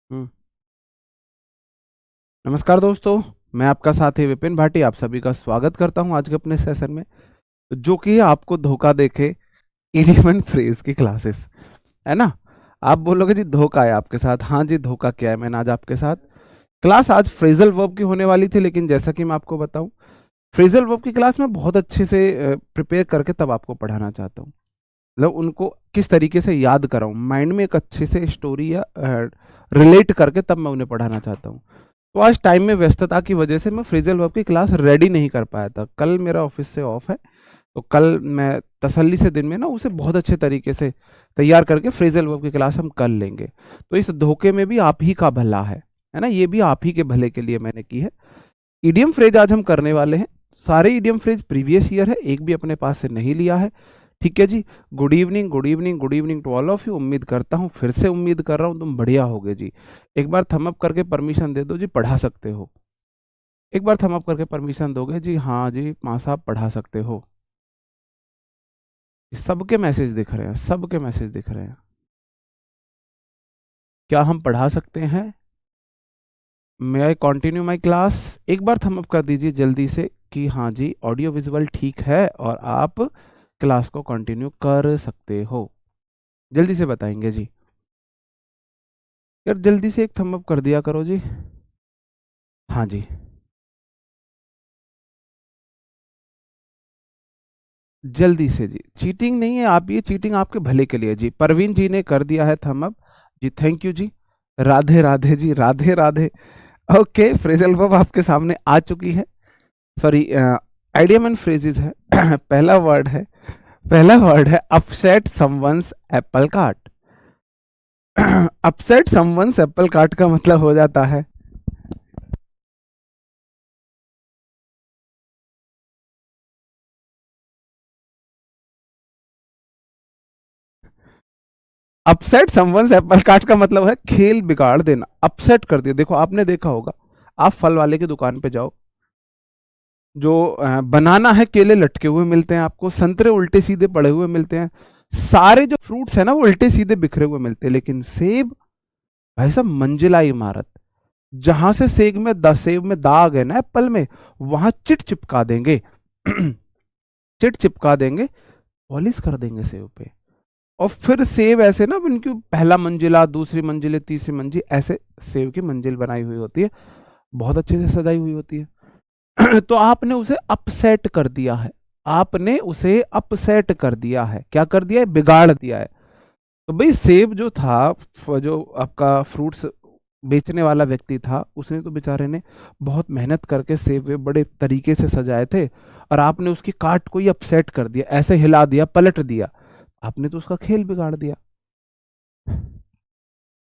हम्म। नमस्कार दोस्तों, मैं आपका साथी विपिन भाटी आप सभी का स्वागत करता हूं आज के अपने सेशन में, जो कि आपको धोखा देके इडियम एंड फ्रेज की क्लासेस है ना। आप बोलोगे जी धोखा है आपके साथ। हाँ जी, धोखा क्या है। मैंने आज आपके साथ क्लास आज फ्रेजल वर्ब की होने वाली थी, लेकिन जैसा कि मैं आपको बताऊं, फ्रेजल वर्ब की क्लास में बहुत अच्छे से प्रिपेयर करके तब आपको पढ़ाना चाहता हूँ। मतलब उनको किस तरीके से याद कराऊं, माइंड में एक अच्छे से स्टोरी या रिलेट करके तब मैं उन्हें पढ़ाना चाहता हूँ। तो आज टाइम में व्यस्तता की वजह से मैं फ्रेजल वर्ब की क्लास रेडी नहीं कर पाया था। कल मेरा ऑफिस से ऑफ है, तो कल मैं तसल्ली से दिन में ना उसे बहुत अच्छे तरीके से तैयार करके फ्रेजल वर्ब की क्लास हम कर लेंगे। तो इस धोखे में भी आप ही का भला है ना। ये भी आप ही के भले के लिए मैंने की है। इडियम फ्रेज आज हम करने वाले हैं। सारे इडियम फ्रेज प्रीवियस ईयर है, एक भी अपने पास से नहीं लिया है। ठीक है जी। Good evening, good evening, good evening to all of you. उम्मीद करता हूँ, फिर से उम्मीद कर रहा हूँ तुम बढ़िया होगे जी। एक बार थम अप करके परमिशन दे दो जी, पढ़ा सकते हो। एक बार थम अप करके परमिशन दोगे जी, हाँ जी माँ साहब पढ़ा सकते हो। सबके मैसेज दिख रहे हैं, सबके मैसेज दिख रहे हैं। क्या हम पढ़ा सकते हैं? मे आई कंटिन्यू माई क्लास? एक बार थम अप कर दीजिए जल्दी से कि हाँ जी ऑडियो विजुअल ठीक है और आप क्लास को कंटिन्यू कर सकते हो। जल्दी से बताएंगे जी। यार जल्दी से एक थम अप कर दिया करो जी। हाँ जी, जल्दी से जी। चीटिंग नहीं है, आप ये चीटिंग आपके भले के लिए जी। परवीन जी ने कर दिया है थम अप जी, थैंक यू जी। Radhe Radhe ji, Radhe Radhe. Okay, phrasal verb आपके सामने आ चुकी है। सॉरी, आइडियम एंड फ्रेजेस है। पहला वर्ड है upset someone's Apple cart. Upset someone's Apple cart का मतलब हो जाता है अपसेट समवंस एप्पल कार्ट का मतलब है खेल बिगाड़ देना, अपसेट कर दिया। देखो आपने देखा होगा, आप फल वाले की दुकान पे जाओ, जो बनाना है केले लटके हुए मिलते हैं आपको, संतरे उल्टे सीधे पड़े हुए मिलते हैं, सारे जो फ्रूट्स है ना वो उल्टे सीधे बिखरे हुए मिलते हैं। लेकिन सेब, भाई साहब मंजिला इमारत। जहां से सेब में दाग है ना एप्पल में, वहां चिट चिपका देंगे। चिट चिपका देंगे, पॉलिश कर देंगे सेब पे। और फिर सेब ऐसे ना, उनकी पहला मंजिला, दूसरी मंजिल, तीसरी मंजिल, ऐसे सेब की मंजिल बनाई हुई होती है, बहुत अच्छे से सजाई हुई होती है। तो आपने उसे अपसेट कर दिया है। आपने उसे अपसेट कर दिया है। क्या कर दिया है? बिगाड़ दिया है। तो भाई सेब जो था, जो आपका फ्रूट्स बेचने वाला व्यक्ति था, उसने तो बेचारे ने बहुत मेहनत करके सेब वे बड़े तरीके से सजाए थे, और आपने उसकी काट को ही अपसेट कर दिया, ऐसे हिला दिया, पलट दिया। आपने तो उसका खेल बिगाड़ दिया।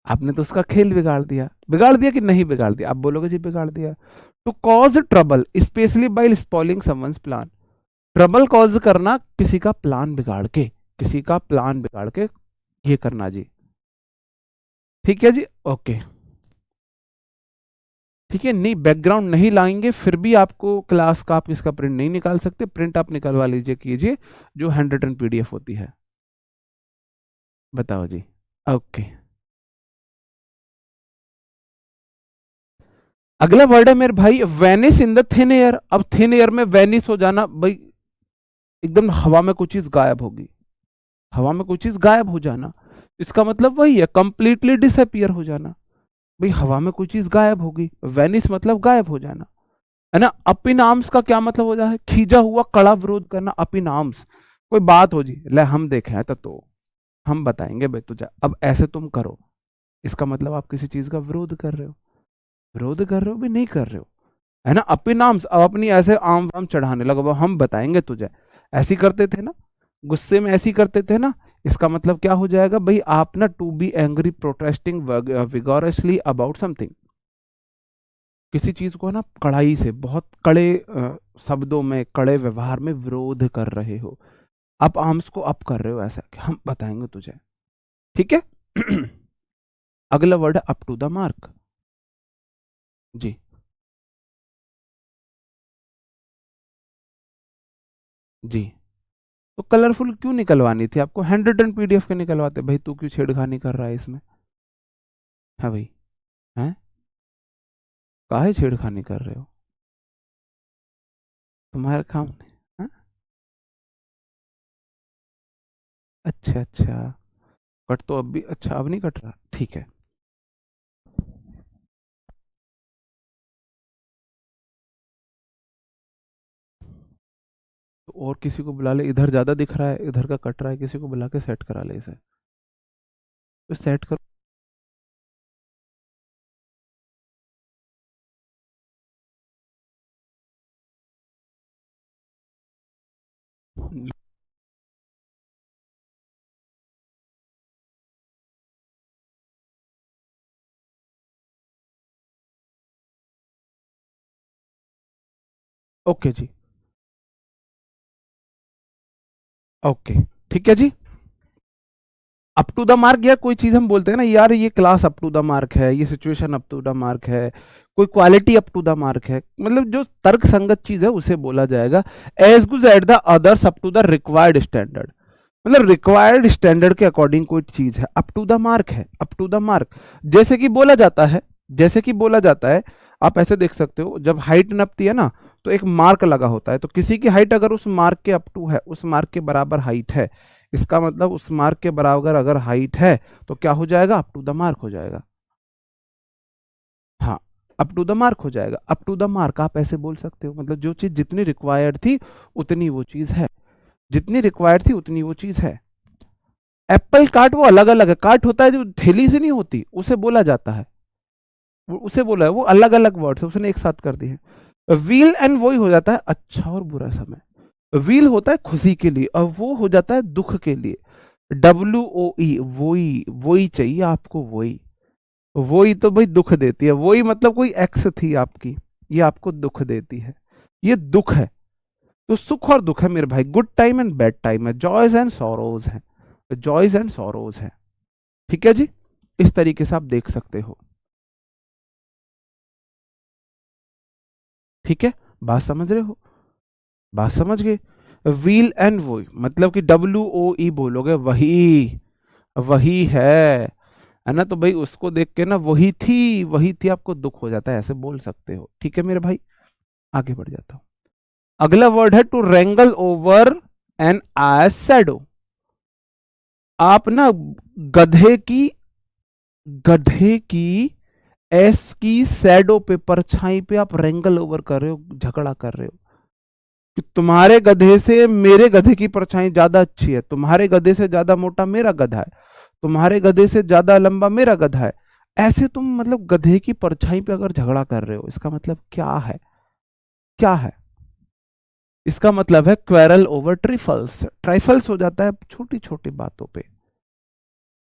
आपने तो उसका खेल बिगाड़ दिया। बिगाड़ दिया कि नहीं बिगाड़ दिया? आप बोलोगे जी बिगाड़ दिया। To cause trouble specially by spoiling someone's plan. Trouble cause करना, किसी का प्लान बिगाड़ के, किसी का प्लान बिगाड़ के ये करना जी। ठीक है जी, ओके। ठीक है, नहीं बैकग्राउंड नहीं लाएंगे फिर भी आपको क्लास का आप इसका प्रिंट नहीं निकाल सकते। प्रिंट आप निकलवा लीजिए, कीजिए, जो 100 पीडीएफ होती है। बताओ जी। ओके, अगला वर्ड है मेरे भाई Venice in the thin air. अब थिन एयर में वेनिस हो जाना भाई, एकदम हवा में कोई चीज गायब होगी। हवा में कोई चीज गायब हो जाना, इसका मतलब वही है, कंप्लीटली डिसअपियर हो जाना। भाई हवा में कोई चीज गायब होगी, वेनिस मतलब गायब हो जाना, है ना। अप इन आर्म्स का क्या मतलब हो जाता है? खींचा हुआ कड़ा विरोध करना, अप इन आर्म्स। कोई बात हो जी, ले हम देखे हैं तो हम बताएंगे भाई तुझे, अब ऐसे तुम करो, इसका मतलब आप किसी चीज का विरोध कर रहे हो। विरोध कर रहे हो भी नहीं कर रहे हो, है ना। अपने नाम अब अपनी ऐसे आम वाम चढ़ाने लगा, वो हम बताएंगे तुझे। ऐसी करते थे ना, गुस्से में ऐसी करते थे ना, इसका मतलब क्या हो जाएगा भाई? आप ना to be angry protesting vigorously about something, किसी चीज को ना कड़ाई से, बहुत कड़े शब्दों में, कड़े व्यवहार में विरोध कर रहे हो। आप आर्म्स को अप कर रहे हो, ऐसा कि हम बताएंगे तुझे। ठीक है। अगला वर्ड है अप टू द मार्क जी। जी, तो कलरफुल क्यों निकलवानी थी आपको? 100 पीडीएफ के निकलवाते भाई, तू क्यों छेड़खानी कर रहा है इसमें? हाँ भाई, हैं? काहे छेड़खानी कर रहे हो? तुम्हारा काम नहीं? हैं? अच्छा अच्छा। कट तो अब भी, अच्छा अब नहीं कट रहा, ठीक है। तो और किसी को बुला ले, इधर ज्यादा दिख रहा है, इधर का कट रहा है, किसी को बुला के सेट करा ले इसे। तो सेट कर। ओके जी। ओके। ठीक है जी। अप टू द मार्क, या कोई चीज हम बोलते हैं ना यार, ये class up to the mark है, ये situation up to the mark है, कोई quality up to the mark है, मतलब जो तर्क संगत चीज है उसे बोला जाएगा। As good at the others up to the required standard, मतलब रिक्वायर्ड स्टैंडर्ड के अकॉर्डिंग कोई चीज है, अप टू द मार्क है, अप टू द मार्क। जैसे कि बोला जाता है, जैसे कि बोला जाता है, आप ऐसे देख सकते हो, जब हाइट नपती है ना, तो एक मार्क लगा होता है, तो किसी की हाइट अगर उस मार्क के अप टू है, उस मार्क के बराबर हाइट है, इसका मतलब उस मार्क के बराबर अगर हाइट है, तो क्या हो जाएगा? अप टू द मार्क हो जाएगा। हाँ, अप टू द मार्क हो जाएगा। अप टू द मार्क आप ऐसे बोल सकते हो, मतलब जो चीज जितनी रिक्वायर्ड थी उतनी वो चीज है, जितनी रिक्वायर्ड थी उतनी वो चीज है। एप्पल कार्ट वो अलग अलग है, कार्ट होता है जो थैली से नहीं होती, उसे बोला जाता है, उसे बोला है, वो अलग अलग वर्ड्स है, उसने एक साथ कर दिए हैं। व्हील एंड वही हो जाता है अच्छा और बुरा समय। व्हील होता है खुशी के लिए, और वो हो जाता है दुख के लिए। WOE, वही वही चाहिए आपको, वही। वही तो भाई दुख देती है, वही मतलब कोई एक्स थी आपकी, ये आपको दुख देती है, ये दुख है। तो सुख और दुख है मेरे भाई, good time and bad time है, जॉयज एंड सॉरोज है, जॉयज एंड सॉरोज है। ठीक है जी, इस तरीके से आप देख सकते हो। ठीक है, बात समझ रहे हो? बात समझ गए? व्हील एंड वही, मतलब कि WOE बोलोगे, वही, वही है ना? तो भाई उसको देख के ना, वही थी, वही थी, आपको दुख हो जाता है, ऐसे बोल सकते हो। ठीक है मेरे भाई, आगे बढ़ जाता हूं। अगला वर्ड है to wrangle over an eye shadow. आप ना गधे की, गधे की एस की शैडो पे, परछाई पे आप रेंगल ओवर कर रहे हो, झगड़ा कर रहे हो कि तुम्हारे गधे से मेरे गधे की परछाई ज्यादा अच्छी है, तुम्हारे गधे से ज्यादा मोटा मेरा गधा है, तुम्हारे गधे से ज्यादा लंबा मेरा गधा है। ऐसे तुम मतलब गधे की परछाई पे अगर झगड़ा कर रहे हो, इसका मतलब क्या है? क्या है? इसका मतलब है क्वेरल ओवर ट्रिफल्स। ट्राइफल्स हो जाता है छोटी छोटी बातों पे,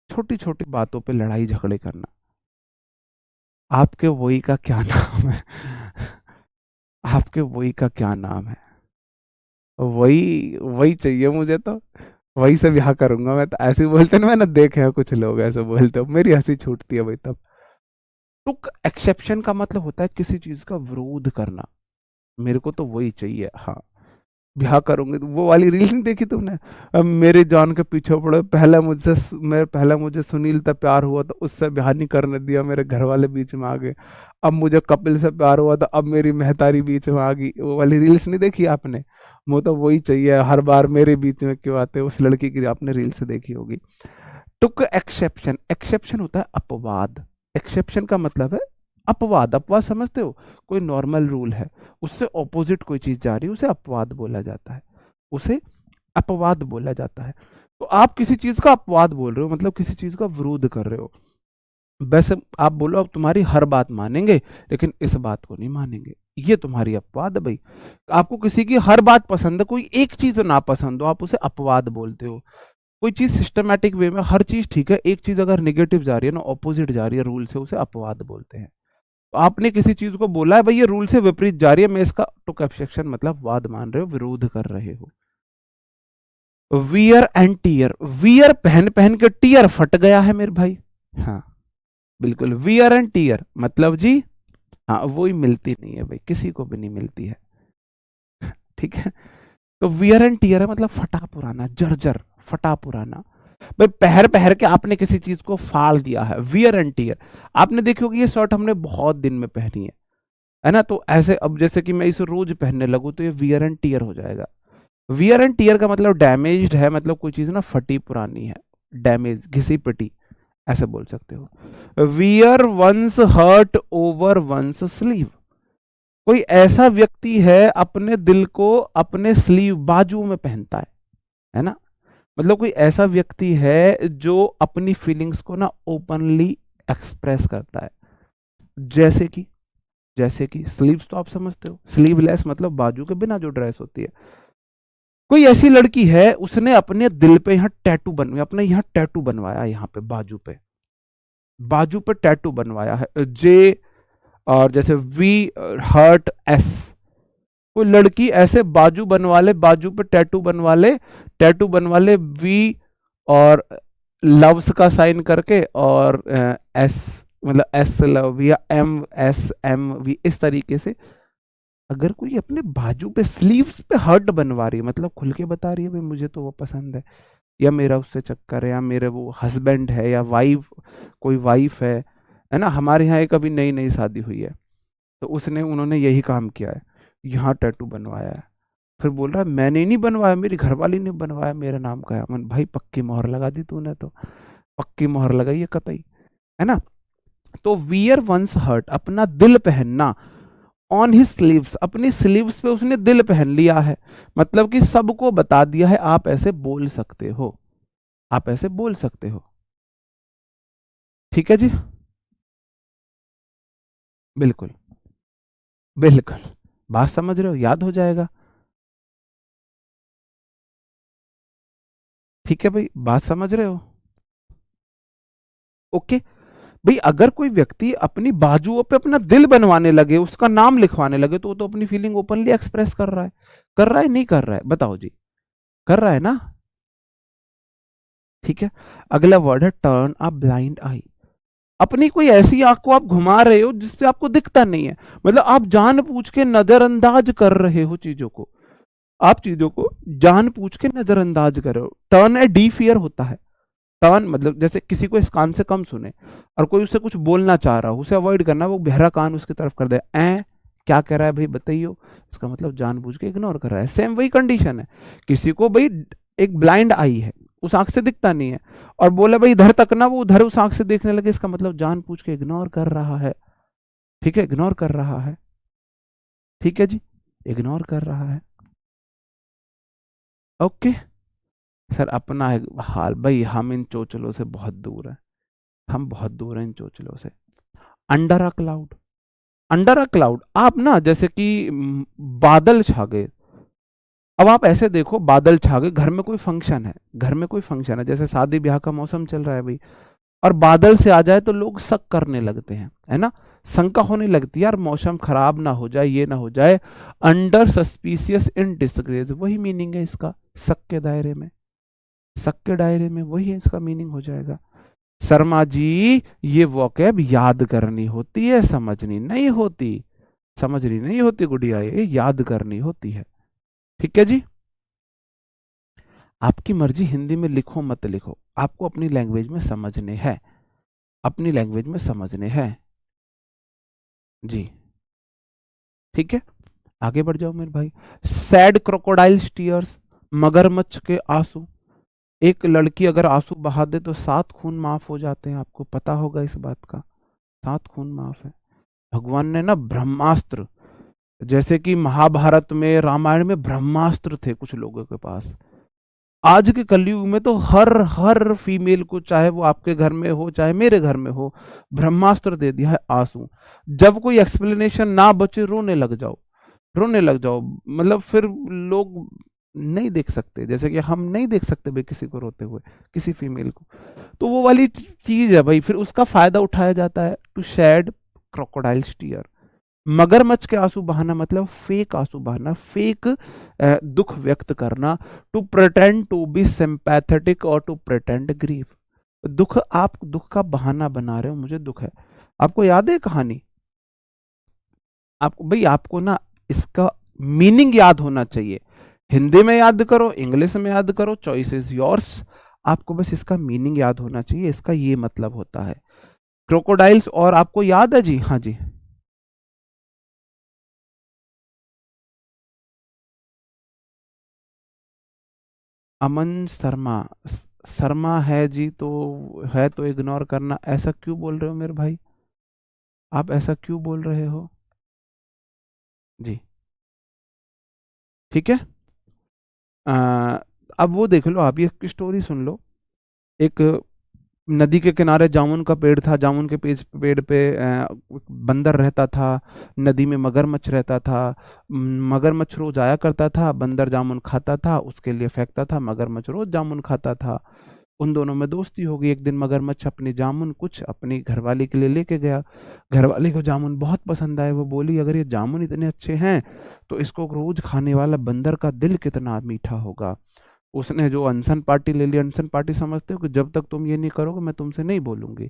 छोटी छोटी बातों पे लड़ाई झगड़े करना। आपके वही का क्या नाम है? आपके वही का क्या नाम है? वही, वही चाहिए मुझे तो, वही से ब्याह करूंगा मैं तो। ऐसे ही बोलते ना, मैंने देखे हैं कुछ लोग ऐसे बोलते हो, मेरी हंसी छूटती है भाई तब। टुक एक्सेप्शन का मतलब होता है किसी चीज का विरोध करना, मेरे को तो वही चाहिए, हाँ, ब्याह करूंगी। तो वो वाली रील नहीं देखी तुमने? अब मेरी जान के पीछे पड़े, पहले मुझसे, मेरे पहले मुझे सुनील से प्यार हुआ तो उससे ब्याह नहीं करने दिया, मेरे घर वाले बीच में आ गए। अब मुझे कपिल से प्यार हुआ तो अब मेरी मेहतारी बीच में आ गई। वो वाली रील्स नहीं देखी आपने? वो तो वही चाहिए, हर बार मेरे बीच में क्यों आते? उस लड़की की आपने रील्स देखी होगी। टुक एक्सेप्शन, एक्सेप्शन होता है अपवाद। एक्सेप्शन का मतलब है अपवाद। अपवाद समझते हो? कोई नॉर्मल रूल है, उससे ऑपोजिट कोई चीज जा रही है, उसे अपवाद बोला जाता है, उसे अपवाद बोला जाता है। तो आप किसी चीज का अपवाद बोल रहे हो, मतलब किसी चीज का विरोध कर रहे हो। वैसे आप बोलो अब तुम्हारी हर बात मानेंगे, लेकिन इस बात को नहीं मानेंगे, ये तुम्हारी अपवाद है भाई। आपको किसी की हर बात पसंद है, कोई एक चीज ना पसंद हो, आप उसे अपवाद बोलते हो। कोई चीज सिस्टमैटिक वे में हर चीज ठीक है, एक चीज अगर निगेटिव जा रही है ना, ऑपोजिट जा रही है रूल से, उसे अपवाद बोलते हैं। तो आपने किसी चीज को बोला है भाई ये रूल से विपरीत जा रही है, मैं इसका टुक एक्सेप्शन मतलब वाद मान रहे हो, विरोध कर रहे हो। वियर एंड टीयर, वियर पहन पहन के टीयर फट गया है मेरे भाई। हाँ, बिल्कुल, वियर एंड टीयर मतलब जी, हाँ वो ही मिलती नहीं है भाई, किसी को भी नहीं मिलती है। ठीक है, तो वियर एंड टीयर है मतलब फटा पुराना, जर्जर, फटा पुराना। भाई पहन पहन के आपने किसी चीज को फाड़ दिया है, वियर एंड टीयर। आपने देखी होगी ये शर्ट हमने बहुत दिन में पहनी है ना, तो ऐसे अब जैसे कि मैं इसे रोज पहनने लगूँ तो ये वियर एंड टीयर हो जाएगा। वियर एंड टीयर का मतलब डैमेज्ड है, मतलब कोई चीज ना फटी पुरानी है, डैमेज, घिसी पिटी, ऐसे बोल सकते हो। Wear one's heart over one's sleeve, कोई ऐसा व्यक्ति है अपने दिल को अपने स्लीव, बाजू में पहनता है ना। मतलब कोई ऐसा व्यक्ति है जो अपनी फीलिंग्स को ना ओपनली एक्सप्रेस करता है। जैसे कि स्लीव्स तो आप समझते हो, स्लीवलेस मतलब बाजू के बिना जो ड्रेस होती है। कोई ऐसी लड़की है उसने अपने दिल पे यहाँ टैटू बनवाया, अपने यहाँ टैटू बनवाया, यहाँ पे बाजू पे टैटू बनवाया है, जे और जैसे वी, हर्ट, एस। कोई लड़की ऐसे बाजू बनवा ले, बाजू पे टैटू बनवा ले वी और लव्स का साइन करके, और एस मतलब एस लव, या एम एस एम वी, इस तरीके से। अगर कोई अपने बाजू पे स्लीव्स पे हर्ट बनवा रही है, मतलब खुल के बता रही है भाई मुझे तो वो पसंद है, या मेरा उससे चक्कर है, या मेरे वो हस्बैंड है, या वाइफ, कोई वाइफ है ना। हमारे यहाँ एक अभी नई नई शादी हुई है, तो उन्होंने यही काम किया है, यहाँ टैटू बनवाया है। फिर बोल रहा है मैंने नहीं बनवाया, मेरी घरवाली ने बनवाया, मेरे नाम का है। मन भाई पक्की मोहर लगा दी तूने, तो पक्की मोहर लगाई है कतई, है ना। तो वियर वंस हर्ट, अपना दिल पहनना, ऑन हिज स्लीव्स, अपनी स्लीव्स पे उसने दिल पहन लिया है, मतलब कि सबको बता दिया है आप ऐसे बोल सकते हो, आप ऐसे बोल सकते हो। ठीक है जी, बिल्कुल बिल्कुल, बात समझ रहे हो, याद हो जाएगा। ठीक है भाई, बात समझ रहे हो। ओके भाई, अगर कोई व्यक्ति अपनी बाजुओं पे अपना दिल बनवाने लगे, उसका नाम लिखवाने लगे, तो वो तो अपनी फीलिंग ओपनली एक्सप्रेस कर रहा है, नहीं कर रहा है, बताओ जी, कर रहा है ना। ठीक है, अगला वर्ड है टर्न अ ब्लाइंड आई। अपनी कोई ऐसी आंख को आप घुमा रहे हो जिससे आपको दिखता नहीं है, मतलब आप जानबूझ के नजरअंदाज कर रहे हो चीजों को, आप चीजों को जानबूझ के नजरअंदाज कर रहे हो। टर्न ए डी फियर होता है। टर्न मतलब जैसे किसी को इस कान से कम सुने और कोई उससे कुछ बोलना चाह रहा हो, उसे अवॉइड करना, वो बहरा कान उसकी तरफ कर दे, क्या कह रहा है भाई बताइए, इसका मतलब जानबूझ के इग्नोर कर रहा है। सेम वही कंडीशन है, किसी को भाई एक ब्लाइंड आई है, उस आंख से दिखता नहीं है, और बोले भाई इधर तक ना, वो उधर उस आंख से देखने लगे, इसका मतलब जानबूझ के इग्नोर कर रहा है। ठीक है, इग्नोर कर रहा है। ठीक है जी, इग्नोर कर रहा है। ओके सर, अपना है हाल भाई, हम इन चोचलों से बहुत दूर हैं, हम बहुत दूर हैं इन चोचलों से। Under a cloud, under a cloud, आप ना जैसे कि बादल छा गए। अब आप ऐसे देखो, बादल छा गए, घर में कोई फंक्शन है, जैसे शादी ब्याह का मौसम चल रहा है भाई, और बादल से आ जाए तो लोग शक करने लगते हैं, है ना, शंका होने लगती है, यार मौसम खराब ना हो जाए, ये ना हो जाए। अंडर सस्पिशियस इन डिसग्रेज, वही मीनिंग है इसका, शक के दायरे में, वही है इसका मीनिंग हो जाएगा। शर्मा जी, ये वोकैब याद करनी होती है, समझनी नहीं होती, गुड़िया, ये याद करनी होती है। ठीक है जी, आपकी मर्जी, हिंदी में लिखो मत लिखो, आपको अपनी लैंग्वेज में समझने हैं, जी। ठीक है, आगे बढ़ जाओ मेरे भाई। सैड क्रोकोडाइल्स टीयर्स, मगरमच्छ के आंसू। एक लड़की अगर आंसू बहा दे तो 7 खून माफ हो जाते हैं, आपको पता होगा इस बात का, 7 खून माफ है। भगवान ने ना ब्रह्मास्त्र, जैसे कि महाभारत में, रामायण में ब्रह्मास्त्र थे कुछ लोगों के पास, आज के कलयुग में तो हर हर फीमेल को, चाहे वो आपके घर में हो चाहे मेरे घर में हो, ब्रह्मास्त्र दे दिया है, आंसू। जब कोई एक्सप्लेनेशन ना बचे, रोने लग जाओ, मतलब फिर लोग नहीं देख सकते, जैसे कि हम नहीं देख सकते भाई किसी को रोते हुए, किसी फीमेल को, तो वो वाली चीज है भाई, फिर उसका फायदा उठाया जाता है, टू शेड क्रोकोडाइल्स टीयर। मगरमच्छ के आंसू बहाना मतलब फेक आंसू बहाना, फेक दुख व्यक्त करना, to pretend to be sympathetic और टू प्रिटेंड ग्रीफ। दुख, आप दुख का बहाना बना रहे हो, मुझे दुख है। आपको याद है कहानी, आपको भाई, आपको ना इसका मीनिंग याद होना चाहिए, हिंदी में याद करो, इंग्लिश में याद करो, चॉइस इज योर्स। आपको बस इसका मीनिंग याद होना चाहिए, इसका ये मतलब होता है क्रोकोडाइल्स। और आपको याद है जी, हाँ जी, अमन शर्मा। शर्मा है जी, तो है तो इग्नोर करना। ऐसा क्यों बोल रहे हो मेरे भाई, आप ऐसा क्यों बोल रहे हो जी? ठीक है। अ, अब वो देख लो, आप ये स्टोरी सुन लो। एक नदी के किनारे जामुन का पेड़ था, जामुन के पेड़ पे बंदर रहता था। नदी में मगरमच्छ रहता था। मगरमच्छ रोज आया करता था, बंदर जामुन खाता था, उसके लिए फेंकता था, मगरमच्छ रोज जामुन खाता था। उन दोनों में दोस्ती हो गई। एक दिन मगरमच्छ अपनी जामुन कुछ अपनी घरवाली के लिए लेके गया। घरवाली को जामुन बहुत पसंद आए। वो बोली, अगर ये जामुन इतने अच्छे हैं तो इसको रोज खाने वाला बंदर का दिल कितना मीठा होगा। उसने जो अनशन पार्टी ले ली। अनशन पार्टी समझते हो कि जब तक तुम ये नहीं करोगे मैं तुमसे नहीं बोलूंगी।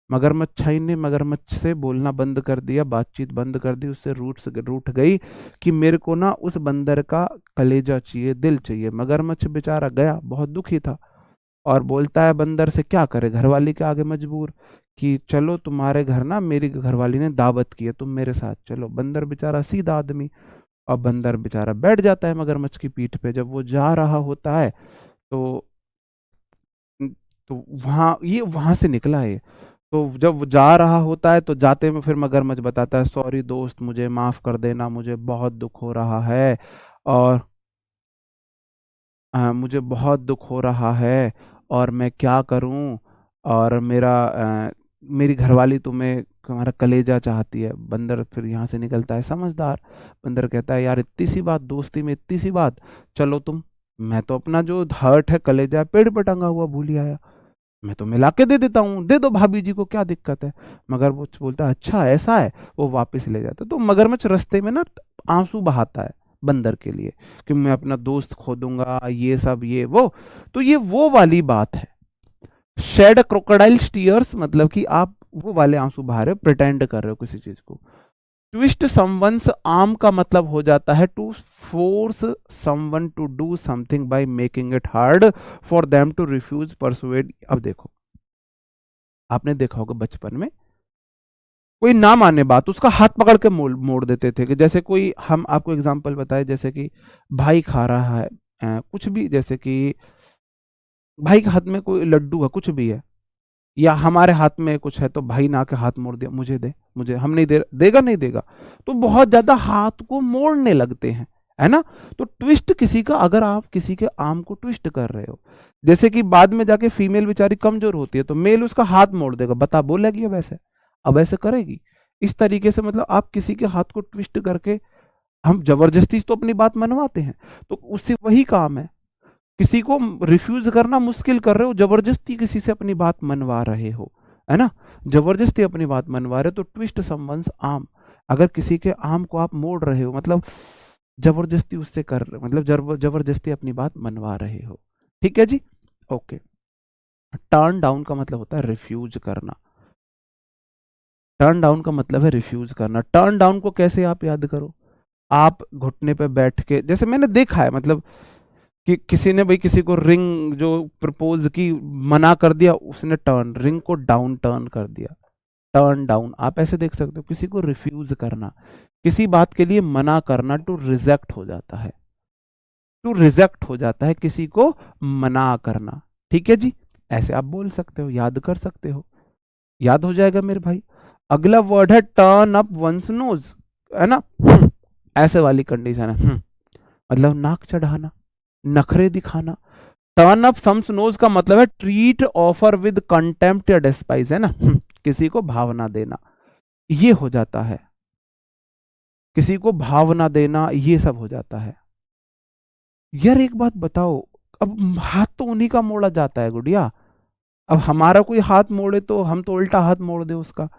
मगरमच्छाई ने मगरमच्छ से बोलना बंद कर दिया, बातचीत बंद कर दी, उससे रूठ गई कि मेरे को ना उस बंदर का कलेजा चाहिए, दिल चाहिए। मगरमच्छ बेचारा गया, बहुत दुखी था, और बोलता है बंदर से, क्या करे, घरवाली के आगे मजबूर, कि चलो तुम्हारे घर ना मेरी घरवाली ने दावत की है, तुम मेरे साथ चलो। बंदर बेचारा सीधा आदमी, और बंदर बेचारा बैठ जाता है मगरमच्छ की पीठ पे। जब वो जा रहा होता है तो तो वहां से निकला है। तो जब वो जा रहा होता है तो जाते में फिर मगरमच्छ बताता है, सॉरी दोस्त, मुझे माफ कर देना, मुझे बहुत दुख हो रहा है। और मुझे बहुत दुख हो रहा है, और मैं क्या करूं, और मेरी घरवाली तुम्हें तुम्हारा कलेजा चाहती है। बंदर फिर यहाँ से निकलता है समझदार। बंदर कहता है, यार इतनी सी बात, दोस्ती में इतनी सी बात, चलो तुम, मैं तो अपना जो हर्ट है, कलेजा है, पेड़ पे टंगा हुआ भूल ही आया, मैं तो मिला के दे देता हूँ, दे दो भाभी जी को, क्या दिक्कत है। मगर वो बोलता है, अच्छा ऐसा है। वो वापस ले जाता है। तो मगरमच्छ रास्ते में ना आंसू बहाता है बंदर के लिए, कि मैं अपना दोस्त खो दूंगा, ये सब ये वो। तो ये वो वाली बात है, शेड क्रोकोडाइल टीयर्स, मतलब कि आप वो वाले आंसू बहा रहे हो, प्रिटेंड कर रहे हो किसी चीज को। ट्विस्ट समवंस आर्म का मतलब हो जाता है to force someone to do something by making it hard for them to refuse persuade. अब देखो, आपने देखा होगा बचपन में कोई ना माने बात, उसका हाथ पकड़ के मोड़ मोड़ देते थे। कि जैसे कोई, हम आपको एग्जांपल बताए, जैसे कि भाई खा रहा है कुछ भी, जैसे कि भाई के हाथ में कोई लड्डू है, कुछ भी है, या हमारे हाथ में कुछ है, तो भाई ना के हाथ मोड़ दिया, मुझे दे, मुझे, हम नहीं दे, देगा नहीं देगा, तो बहुत ज्यादा हाथ को मोड़ने लगते हैं, है ना। तो ट्विस्ट किसी का, अगर आप किसी के आर्म को ट्विस्ट कर रहे हो, जैसे कि बाद में जाके फीमेल बेचारी कमजोर होती है तो मेल उसका हाथ मोड़ देगा, बता बोलेगी अब ऐसे करेगी। इस तरीके से मतलब आप किसी के हाथ को ट्विस्ट करके, हम जबरदस्ती तो अपनी बात मनवाते हैं, तो उससे वही काम है। किसी को रिफ्यूज करना मुश्किल कर रहे हो, जबरदस्ती किसी से अपनी बात मनवा रहे हो, है ना, जबरदस्ती अपनी बात मनवा रहे हो, तो ट्विस्ट समवंस आर्म। अगर किसी के आर्म को आप मोड़ रहे हो, मतलब जबरदस्ती उससे कर रहे, मतलब जबरदस्ती अपनी बात मनवा रहे हो। ठीक है जी, ओके। टर्न डाउन का मतलब होता है रिफ्यूज करना। टर्न डाउन का मतलब है रिफ्यूज करना। टर्न डाउन को कैसे आप याद करो, आप घुटने पे बैठ के, जैसे मैंने देखा है, मतलब कि किसी ने भाई किसी को रिंग जो प्रपोज की, मना कर दिया, उसने टर्न, रिंग को डाउन टर्न कर दिया, टर्न डाउन। आप ऐसे देख सकते हो, किसी को रिफ्यूज करना, किसी बात के लिए मना करना, टू रिजेक्ट हो जाता है, टू रिजेक्ट हो जाता है किसी को मना करना। ठीक है जी, ऐसे आप बोल सकते हो, याद कर सकते हो, याद हो जाएगा मेरे भाई। अगला वर्ड है टर्न अप वंस नोज, है ना। ऐसे वाली कंडीशन है। मतलब नाक चढ़ाना, नखरे दिखाना। टर्न अप सम्स नोज का मतलब है ट्रीट ऑफर विद कंटेम्प्ट या डिस्पाइज, है ना। किसी को भावना देना, ये हो जाता है, किसी को भावना देना, ये सब हो जाता है। यार एक बात बताओ, अब हाथ तो उन्हीं का मोड़ा जाता है गुड़िया। अब हमारा कोई हाथ मोड़े तो हम तो उल्टा हाथ मोड़ दे उसका।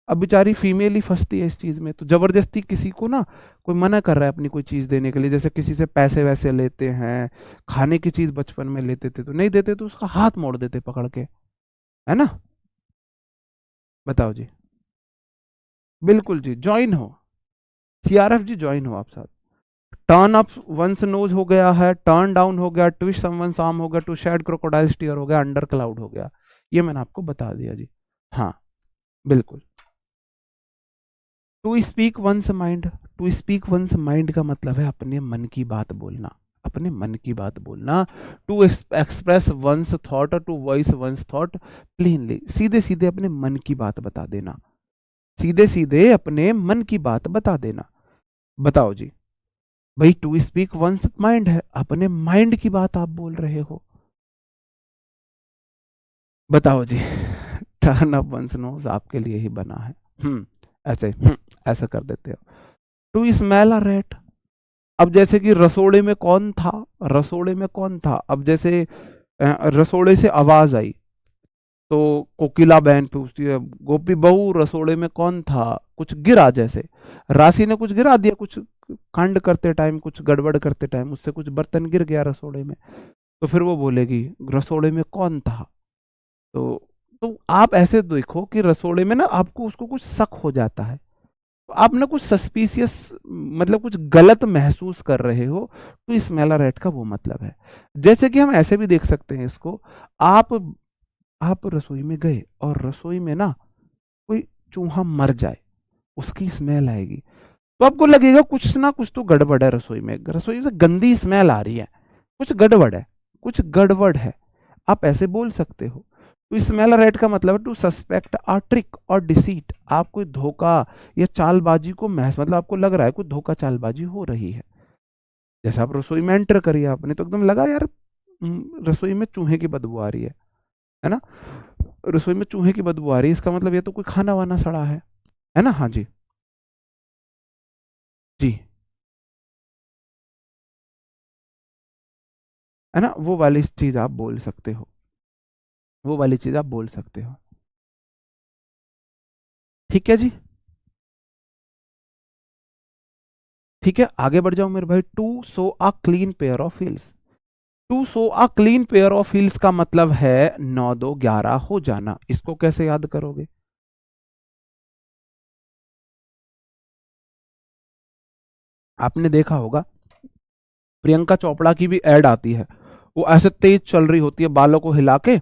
अब बेचारी फीमेल ही फंसती है इस चीज में, तो जबरदस्ती किसी को ना, कोई मना कर रहा है अपनी कोई चीज देने के लिए, जैसे किसी से पैसे वैसे लेते हैं, खाने की चीज बचपन में लेते थे, तो नहीं देते तो उसका हाथ मोड़ देते पकड़ के, है ना। बताओ जी। बिल्कुल जी, ज्वाइन हो, सीआरएफ जी, ज्वाइन हो आप साथ। टर्न अप वंस नोज हो गया है, टर्न डाउन हो गया, ट्विस्ट समवंस आर्म हो गया, टू शेड क्रोकोडाइल टीयर हो गया, अंडर क्लाउड हो गया। ये मैंने आपको बता दिया जी। हाँ बिल्कुल। To speak one's mind, to speak one's mind का मतलब है अपने मन की बात बोलना, अपने मन की बात बोलना। To express one's thought, to voice one's thought plainly, सीधे सीधे अपने मन की बात बता देना, सीधे सीधे अपने मन की बात बता देना। बताओ जी, भाई टू स्पीक वंस माइंड है, अपने माइंड की बात आप बोल रहे हो। बताओ जी, टर्न अप वंस नोज आपके लिए ही बना है। ऐसे ऐसा कर देते हो। टू स्मेल अ रेट, अब जैसे कि रसोड़े में कौन था, रसोड़े में कौन था, अब जैसे रसोड़े से आवाज आई तो कोकिला बहन पूछती है, गोपी बहू रसोड़े में कौन था, कुछ गिरा, जैसे राशि ने कुछ गिरा दिया, कुछ कांड करते टाइम, कुछ गड़बड़ करते टाइम उससे कुछ बर्तन गिर गया रसोड़े में, तो फिर वो बोलेगी रसोड़े में कौन था। तो आप ऐसे देखो कि रसोड़े में ना आपको उसको कुछ शक हो जाता है, आप ना कुछ सस्पिशियस, मतलब कुछ गलत महसूस कर रहे हो, तो स्मेलर रेट का वो मतलब है। जैसे कि हम ऐसे भी देख सकते हैं इसको, आप आप रसोई में गए और रसोई में ना कोई चूहा मर जाए, उसकी स्मेल आएगी, तो आपको लगेगा कुछ ना कुछ तो गड़बड़ है रसोई में, रसोई से गंदी स्मेल आ रही है, कुछ गड़बड़ है, कुछ गड़बड़ है, आप ऐसे बोल सकते हो। तो स्मेल रेट का मतलब है टू सस्पेक्ट अ ट्रिक और डिसीट, आप कोई धोखा या चालबाजी को मतलब आपको लग रहा है कोई धोखा चालबाजी हो रही है। जैसे आप रसोई में एंटर करिए आपने, तो एकदम लगा यार रसोई में चूहे की बदबू आ रही है ना, रसोई में चूहे की बदबू आ रही है, इसका मतलब ये तो कोई खाना वाना सड़ा है ना। हाँ जी। जी, है ना, वो वाली चीज आप बोल सकते हो, वो वाली चीज आप बोल सकते हो। ठीक है जी, ठीक है, आगे बढ़ जाओ मेरे भाई। To show a clean pair of heels, to show a clean pair of heels का मतलब है 9 2 11 हो जाना। इसको कैसे याद करोगे? आपने देखा होगा प्रियंका चोपड़ा की भी एड आती है, वो ऐसे तेज चल रही होती है बालों को हिला के,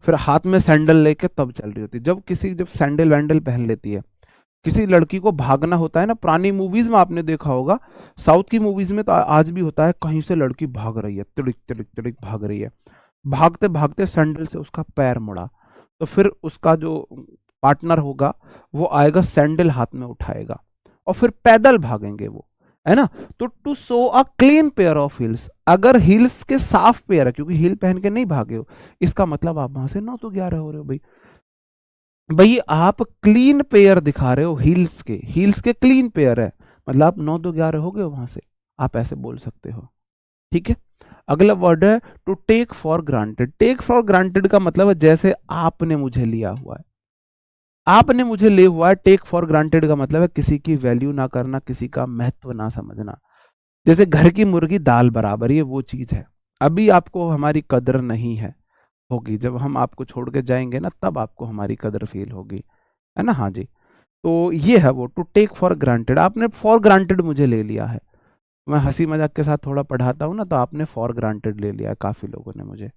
फिर हाथ में सैंडल लेके तब चल रही होती है। जब सैंडल वैंडल पहन लेती है, किसी लड़की को भागना होता है ना, पुरानी मूवीज में आपने देखा होगा, साउथ की मूवीज में तो आज भी होता है, कहीं से लड़की भाग रही है, तिड़िक तिड़िक तिड़िक भाग रही है, भागते भागते सैंडल से उसका पैर मुड़ा, तो फिर उसका जो पार्टनर होगा वो आएगा, सैंडल हाथ में उठाएगा और फिर पैदल भागेंगे वो, है ना। तो to show a clean pair of heels, अगर हील्स के साफ पेयर है, क्योंकि हील पहन के नहीं भागे हो, इसका मतलब आप वहां से 9 2 11 हो रहे हो भाई। भाई आप क्लीन पेयर दिखा रहे हो, हील्स के क्लीन पेयर है, मतलब आप 9 2 11 हो गए हो वहां से, आप ऐसे बोल सकते हो। ठीक है, अगला वर्ड है to take for granted. Take for granted का मतलब है जैसे आपने मुझे लिया हुआ है, आपने मुझे ले हुआ है। टेक फॉर ग्रांटेड का मतलब है किसी की वैल्यू ना करना, किसी का महत्व ना समझना। जैसे घर की मुर्गी दाल बराबर, ये वो चीज है। अभी आपको हमारी कदर नहीं है, होगी जब हम आपको छोड़ के जाएंगे ना, तब आपको हमारी कदर फील होगी, है ना। हाँ जी, तो ये है वो टू टेक फॉर ग्रांटेड, आपने फॉर ग्रांटेड मुझे ले लिया है। मैं हंसी मजाक के साथ थोड़ा पढ़ाता हूँ ना, तो आपने फॉर ग्रांटेड ले लिया है काफी लोगों ने मुझे।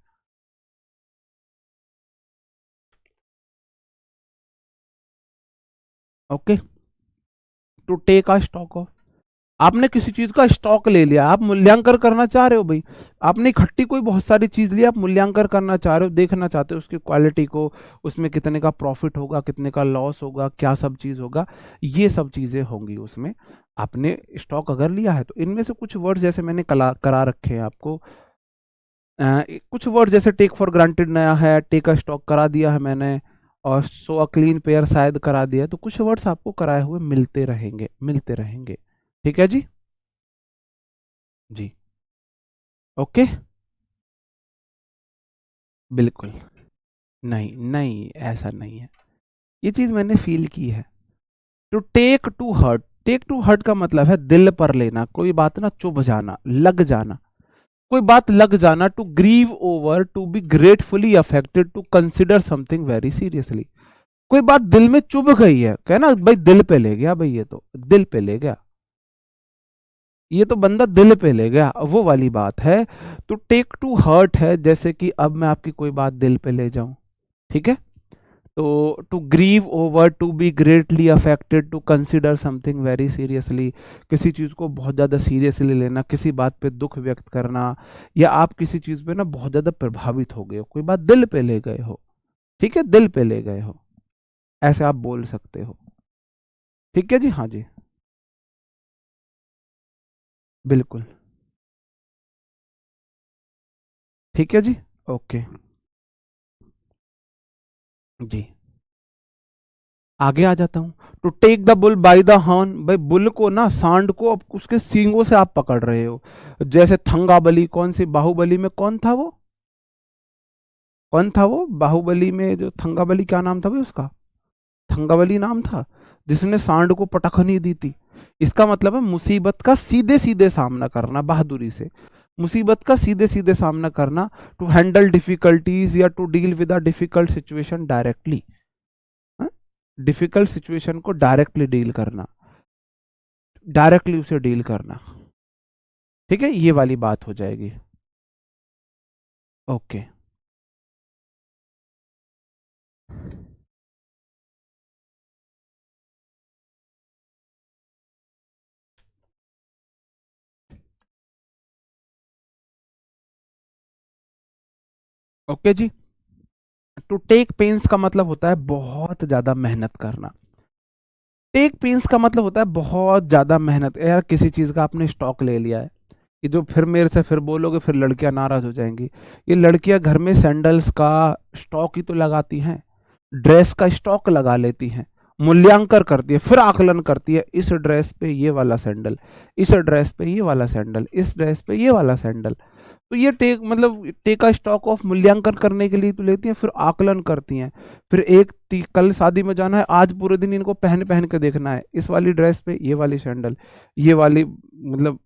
Okay, to take a stock of, आपने किसी चीज का स्टॉक ले लिया, आप मूल्यांकन करना चाह रहे हो भाई, आपने इकट्ठी कोई बहुत सारी चीज ली, आप मूल्यांकन करना चाह रहे हो, देखना चाहते हो उसकी क्वालिटी को, उसमें कितने का प्रॉफिट होगा, कितने का लॉस होगा, क्या सब चीज होगा, ये सब चीजें होंगी उसमें। आपने स्टॉक अगर लिया है, तो इनमें से कुछ वर्ड जैसे मैंने करा रखे हैं आपको, कुछ वर्ड जैसे टेक फॉर ग्रांटेड नया है, टेक अ स्टॉक करा दिया है मैंने, और सो अ क्लीन पेयर शायद करा दिया है, तो कुछ वर्ड्स आपको कराए हुए मिलते रहेंगे, मिलते रहेंगे। ठीक है जी। जी, ओके, बिल्कुल। नहीं नहीं, ऐसा नहीं है, ये चीज मैंने फील की है। To take to heart, take to heart का मतलब है दिल पर लेना, कोई बात ना चुभ जाना, लग जाना, कोई बात लग जाना। To grieve over, to be gratefully affected, to consider something very seriously, कोई बात दिल में चुभ गई है, कहना भाई दिल पे ले गया, भाई ये तो दिल पे ले गया। ये तो बंदा दिल पे ले गया, वो वाली बात है। तो टेक टू हर्ट है, जैसे कि अब मैं आपकी कोई बात दिल पे ले जाऊं, ठीक है। तो to grieve over, to be greatly affected, to consider something very seriously, किसी चीज को बहुत ज्यादा सीरियसली लेना, किसी बात पे दुख व्यक्त करना, या आप किसी चीज पे ना बहुत ज्यादा प्रभावित हो गए हो, कोई बात दिल पे ले गए हो, ठीक है, दिल पे ले गए हो, ऐसे आप बोल सकते हो। ठीक है जी, हाँ जी, बिल्कुल, ठीक है जी, ओके जी। आगे आ जाता हूं। To take the bull by the horn, भाई बुल को ना, सांड को अब उसके सींगों से आप पकड़ रहे हो। जैसे थंगाबली, कौन सी, बाहुबली में कौन था वो, कौन था वो बाहुबली में जो थंगाबली, क्या नाम था भाई उसका, थंगावली नाम था, जिसने सांड को पटखनी दी थी। इसका मतलब है मुसीबत का सीधे सीधे सामना करना बहादुरी से, मुसीबत का सीधे सीधे सामना करना, टू हैंडल डिफिकल्टीज या to deal with a difficult situation directly, difficult situation को डायरेक्टली डील करना, डायरेक्टली उसे डील करना, ठीक है, ये वाली बात हो जाएगी। ओके, ओके जी। टू टेक पेन्स का मतलब होता है बहुत ज्यादा मेहनत करना। टेक पेन्स का मतलब होता है बहुत ज्यादा मेहनत, यार किसी चीज का आपने स्टॉक ले लिया है, ये जो फिर मेरे से फिर बोलोगे, फिर लड़कियां नाराज हो जाएंगी। ये लड़कियां घर में सैंडल्स का स्टॉक ही तो लगाती हैं, ड्रेस का स्टॉक लगा लेती हैं, मूल्यांकन करती है, फिर आकलन करती है, इस ड्रेस पे ये वाला सैंडल, इस ड्रेस पे ये वाला सैंडल, इस ड्रेस पे ये वाला सैंडल। तो ये टेक मतलब टेक का स्टॉक ऑफ मूल्यांकन करने के लिए तो लेती हैं, फिर आकलन करती हैं, फिर कल शादी में जाना है, आज पूरे दिन इनको पहन पहन के देखना है, इस वाली ड्रेस पे ये वाली सैंडल, ये वाली, मतलब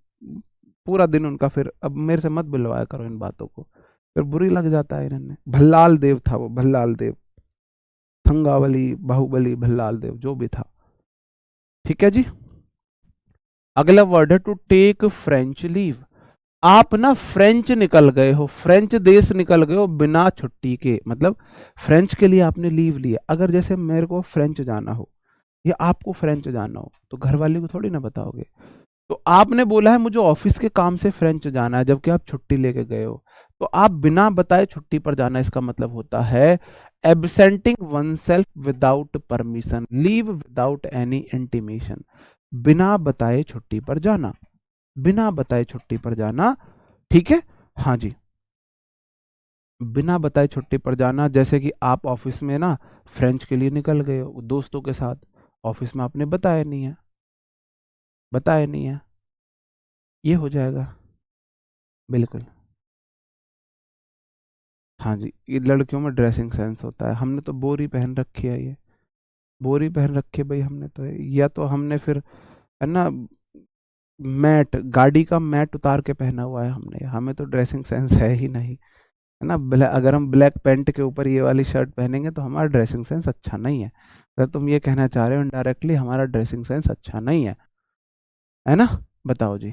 पूरा दिन उनका, फिर अब मेरे से मत बुलवाया करो इन बातों को, फिर बुरी लग जाता है इन्होंने। भल्लाल देव था वो, भल्लाल देव, थंगावली, बाहुबली, भल्लाल देव, जो भी था। ठीक है जी। अगला वर्ड है टू टेक फ्रेंच लीव। आप ना फ्रेंच निकल गए हो, फ्रेंच देश निकल गए हो बिना छुट्टी के, मतलब फ्रेंच के लिए आपने लीव लिया। अगर जैसे मेरे को फ्रेंच जाना हो या आपको फ्रेंच जाना हो, तो घर वाले को थोड़ी ना बताओगे। तो आपने बोला है मुझे ऑफिस के काम से फ्रेंच जाना है, जबकि आप छुट्टी लेके गए हो, तो आप बिना बताए छुट्टी पर जाना, इसका मतलब होता है absenting oneself without permission, leave without any intimation, बिना बताए छुट्टी पर जाना, बिना बताए छुट्टी पर जाना, ठीक है, हाँ जी, बिना बताए छुट्टी पर जाना। जैसे कि आप ऑफिस में ना फ्रेंच के लिए निकल गए हो दोस्तों के साथ, ऑफिस में आपने बताया नहीं है, बताया नहीं है, ये हो जाएगा, बिल्कुल, हाँ जी। ये लड़कियों में ड्रेसिंग सेंस होता है, हमने तो बोरी पहन रखी है, ये बोरी पहन रखी है भाई हमने तो, या तो हमने फिर, है ना, मैट, गाड़ी का मैट उतार के पहना हुआ है हमने, हमें तो ड्रेसिंग सेंस है ही नहीं, है ना। अगर हम ब्लैक पैंट के ऊपर ये वाली शर्ट पहनेंगे तो हमारा ड्रेसिंग सेंस अच्छा नहीं है। अगर तुम ये कहना चाह रहे हो इनडायरेक्टली हमारा ड्रेसिंग सेंस अच्छा नहीं है ना, बताओ जी।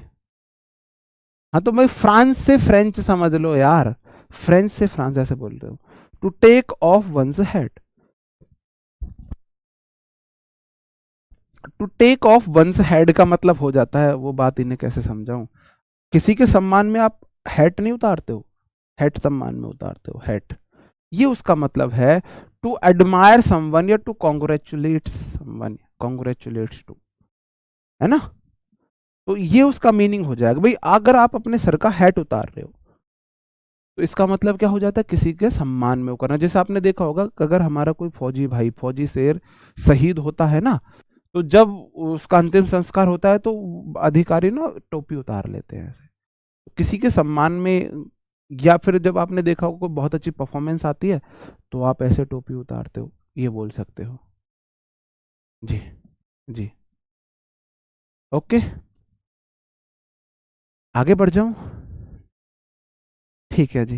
हाँ तो भाई फ्रांस से फ्रेंच समझ लो यार, फ्रेंच से फ्रांस ऐसे बोल रहे हो। To take off one's head, to take off one's head का मतलब हो जाता है, वो बात इन्हें कैसे समझाऊं, किसी के सम्मान में आप हैट नहीं उतारते हो, हैट सम्मान में उतारते हो, हैट, ये उसका मतलब है। टू एडमायर समवन या to congratulate someone, congratulates to, है ना। तो ये उसका मीनिंग हो जाएगा भाई, अगर आप अपने सर का हैट उतार रहे हो तो इसका मतलब क्या हो जाता है, किसी के सम्मान में वो करना। जैसे आपने देखा होगा कि अगर हमारा कोई फौजी भाई, फौजी शेर शहीद होता है ना, तो जब उसका अंतिम संस्कार होता है तो अधिकारी ना टोपी उतार लेते हैं ऐसे, किसी के सम्मान में। या फिर जब आपने देखा होगा कोई बहुत अच्छी परफॉर्मेंस आती है तो आप ऐसे टोपी उतारते हो, ये बोल सकते हो। जी, जी, ओके, आगे बढ़ जाऊं, ठीक है जी।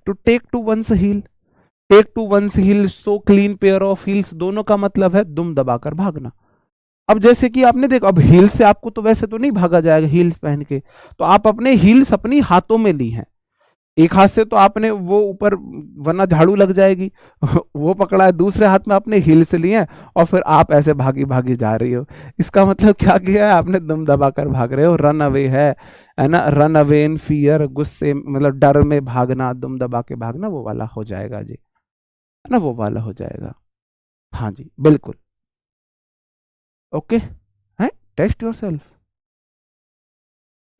To take to one's heel, take to one's heel, so clean pair of heels, दोनों का मतलब है दुम दबाकर भागना। अब जैसे कि आपने देखा, अब हील्स से आपको तो वैसे तो नहीं भागा जाएगा हील्स पहन के, तो आप अपने हील्स अपनी हाथों में ली हैं, एक हाथ से तो आपने वो ऊपर, वरना झाड़ू लग जाएगी वो पकड़ा है, दूसरे हाथ में आपने हील से लिए हैं, और फिर आप ऐसे भागी भागी जा रही हो। इसका मतलब क्या किया है आपने, दम दबाकर भाग रहे हो, रन अवे है ना, रन अवे इन फियर, गुस्से मतलब डर में भागना, दम दबा के भागना, वो वाला हो जाएगा जी, है ना, वो वाला हो जाएगा। हाँ जी बिल्कुल। ओके, है, टेस्ट योर सेल्फ।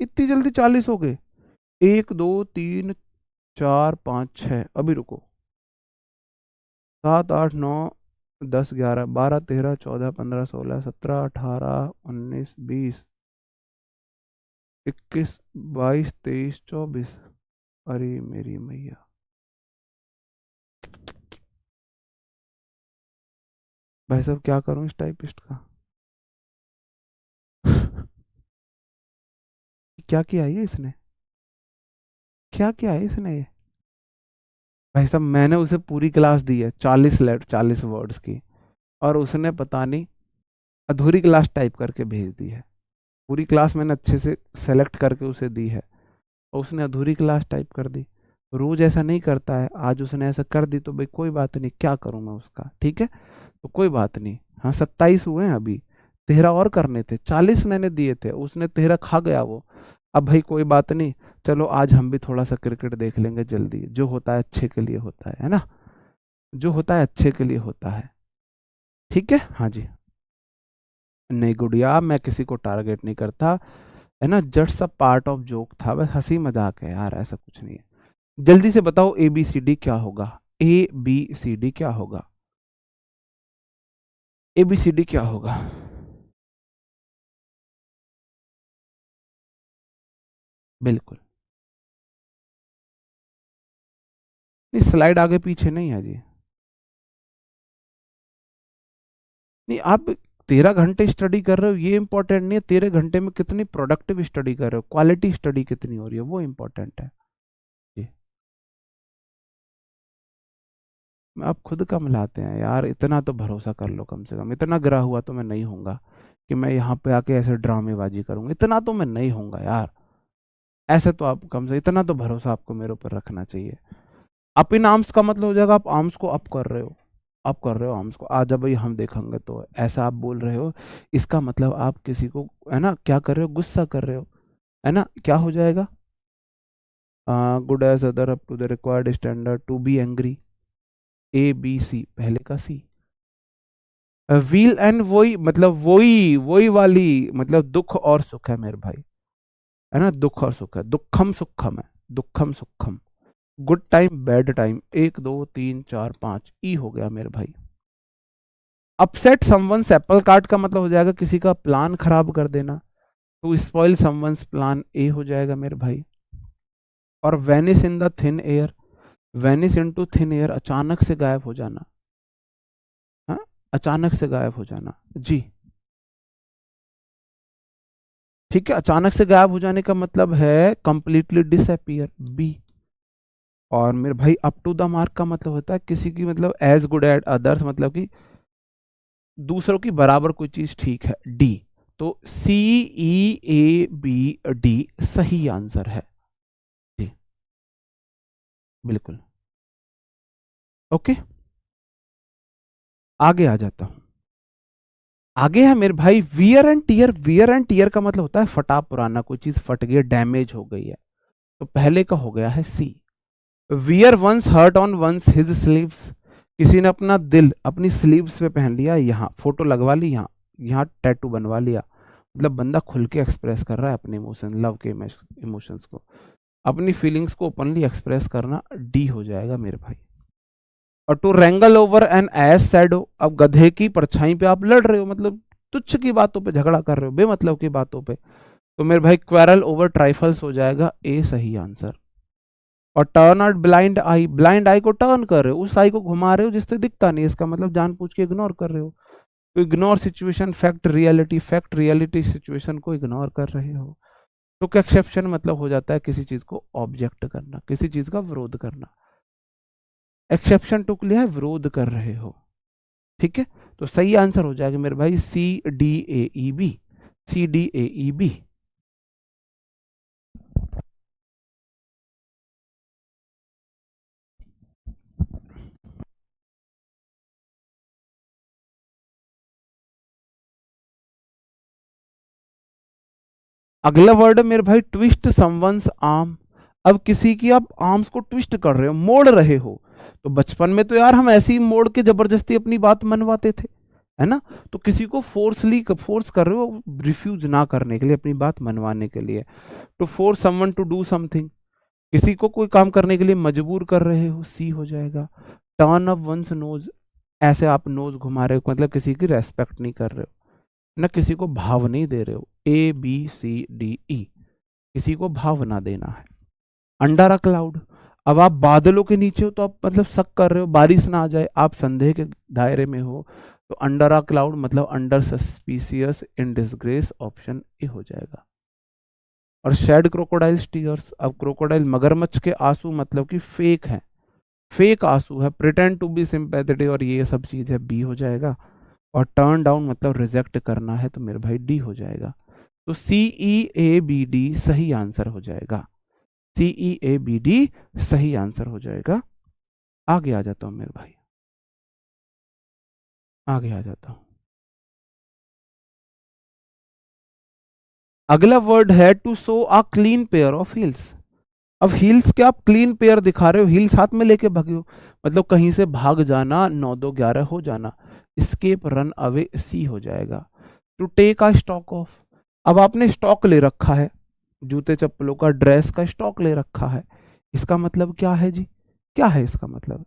इतनी जल्दी 40 हो गए? 1 2 3 4 5 6, अभी रुको, 7 8 9 10 11 12 13 14 15 16 17 18 19 20 21 22 23 24। अरे मेरी मैया, भाई साहब क्या करूं इस टाइपिस्ट का क्या किया है ये इसने, क्या किया है इसने ये? भाई साहब मैंने उसे पूरी क्लास दी है, 40 लेट 40 वर्ड्स की, और उसने पता नहीं अधूरी क्लास टाइप करके भेज दी है। पूरी क्लास मैंने अच्छे से सेलेक्ट करके उसे दी है, और उसने अधूरी क्लास टाइप कर दी। रोज ऐसा नहीं करता है, आज उसने ऐसा कर दी, तो भाई कोई बात नहीं, क्या करूं मैं उसका, ठीक है, तो कोई बात नहीं। हाँ 27 हुए हैं अभी, 13 और करने थे, 40 मैंने दिए थे, उसने 13 खा गया वो। अब भाई कोई बात नहीं, चलो आज हम भी थोड़ा सा क्रिकेट देख लेंगे जल्दी, जो होता है अच्छे के लिए होता है ना, जो होता है अच्छे के लिए होता है, ठीक है, हाँ जी। नहीं गुड़िया, मैं किसी को टारगेट नहीं करता, है ना, just a part of joke था, बस हंसी मजाक है यार, ऐसा कुछ नहीं है। जल्दी से बताओ ए बी सी डी क्या होगा, ए बी सी डी क्या होगा, ए बी सी डी क्या होगा? बिल्कुल। नहीं स्लाइड आगे पीछे नहीं है जी। नहीं आप 13 घंटे स्टडी कर रहे हो ये इंपॉर्टेंट नहीं है, 13 घंटे में कितनी प्रोडक्टिव स्टडी कर रहे हो, क्वालिटी स्टडी कितनी हो रही है, वो इंपॉर्टेंट है जी। आप खुद कम लाते हैं यार, इतना तो भरोसा कर लो, कम से कम इतना गिरा हुआ तो मैं नहीं हूंगा कि मैं यहाँ पे आके ऐसे ड्रामेबाजी करूंगा, इतना तो मैं नहीं हूंगा यार। ऐसे तो आप कम से इतना तो भरोसा आपको मेरे ऊपर रखना चाहिए। अप इन आर्म्स का मतलब हो जाएगा आप आर्म्स को अप कर रहे हो, अप कर रहे हो आर्म्स को, आज भाई हम देखेंगे, तो ऐसा आप बोल रहे हो, इसका मतलब आप किसी को, है ना, क्या कर रहे हो, गुस्सा कर रहे हो, है ना, क्या हो जाएगा, good as other up to the required standard, to be angry, A B C, पहले का सी। व्हील एंड वही मतलब वही वही वाली, मतलब दुख और सुख है मेरे भाई, है ना, दुख और सुख है, दुखम सुखम है, दुखम सुखम। गुड टाइम बैड टाइम, 1 2 3 4 5, ई हो गया मेरे भाई। अपसेट समवंस एप्पल कार्ट का मतलब हो जाएगा किसी का प्लान खराब कर देना, टू स्पॉइल समवंस प्लान, ए हो जाएगा मेरे भाई। और Venice in the thin air, Venice into thin air, अचानक से गायब हो जाना, हाँ, अचानक से गायब हो जाना जी, ठीक है, अचानक से गायब हो जाने का मतलब है कंप्लीटली डिसअपियर, बी। और मेरे भाई अप टू द मार्क का मतलब होता है किसी की, मतलब एज गुड एट अदर्स, मतलब कि दूसरों की बराबर कोई चीज ठीक है, डी। तो सी ई ए बी डी सही आंसर है जी, बिल्कुल। ओके, आगे आ जाता हूं। आगे है मेरे भाई wear and tear, wear and tear का मतलब होता है फटा पुराना, कोई चीज फट गई, डैमेज हो गई है, तो पहले का हो गया है C. Wear one's heart on one's his sleeves, किसी ने अपना दिल अपनी स्लीव्स पे पहन लिया, यहाँ फोटो लगवा ली, यहाँ यहाँ टैटू बनवा लिया, मतलब बंदा खुल के एक्सप्रेस कर रहा है अपने इमोशन, लव के इमोशंस को, अपनी फीलिंग्स को ओपनली एक्सप्रेस करना, डी हो जाएगा मेरे भाई। और to wrangle over an ass shadow, अब गधे की परछाई पे आप लड़ रहे हो, मतलब तुच्छ की बातों पे झगड़ा कर रहे हो, बेमतलब की बातों पे, तो मेरे भाई क्वेरल ओवर ट्राइफल्स हो जाएगा, ए सही आंसर। और टर्न आउट ब्लाइंड आई, ब्लाइंड आई को टर्न कर रहे हो, उस आई को घुमा रहे हो जिससे दिखता नहीं, इसका मतलब जानबूझ के इग्नोर कर रहे हो, तो ignore situation fact reality situation को इग्नोर कर रहे हो। तो क्या एक्सेप्शन मतलब हो जाता है किसी चीज को ऑब्जेक्ट करना, किसी चीज का विरोध करना, एक्सेप्शन टुक लिया है विरोध कर रहे हो, ठीक है। तो सही आंसर हो जाएगा मेरे भाई CDAEB, CDAEB। अगला वर्ड है मेरे भाई ट्विस्ट समवंस आर्म। अब किसी की आप आर्म्स को ट्विस्ट कर रहे हो, मोड़ रहे हो। तो बचपन में तो यार हम ऐसे ही मोड़ के जबरदस्ती अपनी बात मनवाते थे, है ना। तो किसी को फोर्स कर रहे हो रिफ्यूज ना करने के लिए, अपनी बात मनवाने के लिए। To force someone to do something, किसी को कोई काम करने के लिए मजबूर कर रहे हो, सी हो जाएगा। टर्न अप वंस नोज, ऐसे आप नोज घुमा रहे हो, मतलब किसी की रेस्पेक्ट नहीं कर रहे हो, ना किसी को भाव नहीं दे रहे हो। ABCDE, किसी को भाव ना देना है। अंडर अ क्लाउड, अब आप बादलों के नीचे हो तो आप मतलब शक कर रहे हो बारिश ना आ जाए, आप संदेह के दायरे में हो। तो अंडर अ क्लाउड मतलब under suspicious, in disgrace, option A हो जाएगा। और शेड क्रोकोडाइल्स टीयर्स, अब क्रोकोडाइल मगरमच्छ के आंसू मतलब कि फेक है, फेक आंसू है, प्रिटेंड टू बी सिंपैथेटिक, और ये सब चीज है, बी हो जाएगा। और टर्न डाउन मतलब रिजेक्ट करना है, तो मेरे भाई डी हो जाएगा। तो CEABD सही आंसर हो जाएगा, CEABD सही आंसर हो जाएगा। आगे आ जाता हूं मेरे भाई, आगे आ जाता हूं। अगला वर्ड है to show a clean pair of heels. अब हील्स क्या, आप क्लीन पेयर दिखा रहे हो, हील्स हाथ में लेके भागे हो, मतलब कहीं से भाग जाना, 9 2 11 हो जाना। स्केप, रन अवे, सी हो जाएगा। To take a stock of, अब आपने स्टॉक ले रखा है, जूते चप्पलों का, ड्रेस का स्टॉक ले रखा है। इसका मतलब क्या है जी, क्या है इसका मतलब?